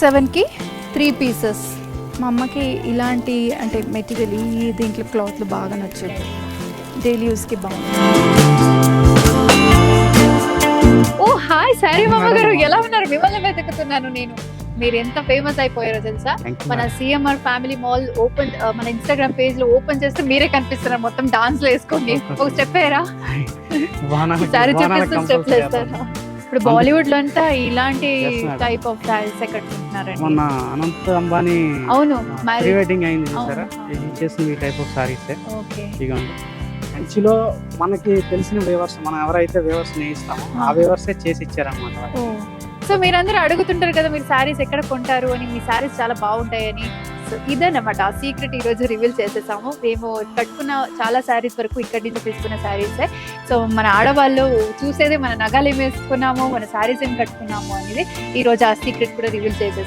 7కి 3 pieces. మా అమ్మకి ఇలాంటి అంటే మెటీరియల్ ఈ దీంట్లో క్లాత్లు బాగా నచ్చేది, డైలీ యూస్కి బాగుంది. ఓ హాయ్ సారీ మామ గారు, ఎలా ఉన్నారు? మిమ్మల్ని వెతుకుతున్నాను నేను. మీరు ఎంత ఫేమస్ అయిపోయారో తెలుసా? మన సిఎంఆర్ ఫ్యామిలీ మాల్ ఓపెన్, మన ఇన్స్టాగ్రామ్ పేజ్ లో ఓపెన్ చేస్తే మీరే కనిపిస్తున్నారు మొత్తం డాన్స్ లో వేసుకోండి. ఒక స్టెప్ వేయరా? సారీ చూపిస్తూ స్టెప్స్ వేస్తారా? ఇప్పుడు బాలీవుడ్ లో అంతా ఇలాంటి టైప్ ఆఫ్ సారీస్ కట్టుకుంటున్నారండి. మొన్న అనంత్ అంబానీ అవును ప్రీ వెడ్డింగ్ అయింది చూసారా, చేసిన ఈ టైప్ ఆఫ్ సారీస్. ఓకే, ఇదిగోండి మంచిలో మనకి తెలిసిన వేవర్స్, మనం ఎవరైతే వేవర్స్ నేయిస్తామో ఆ వేవర్సే చేసి ఇచ్చారన్నమాట. సో మీరందరూ అడుగుతుంటారు కదా మీరు శారీస్ ఎక్కడ కొంటారు అని, మీ శారీస్ చాలా బాగుంటాయని. సో ఇదన్నమాట ఆ సీక్రెట్ ఈ రోజు రివీల్ చేసేసాము. మేము కట్టుకున్న చాలా శారీస్ వరకు ఇక్కడి నుంచి తీసుకున్న శారీసే. సో మన ఆడవాళ్ళు చూసేదే మన నగలు ఏం వేసుకున్నాము, మన శారీస్ ఏం కట్టుకున్నాము అనేది ఈ రోజు ఆ సీక్రెట్ కూడా రివీల్ చేసేసాము.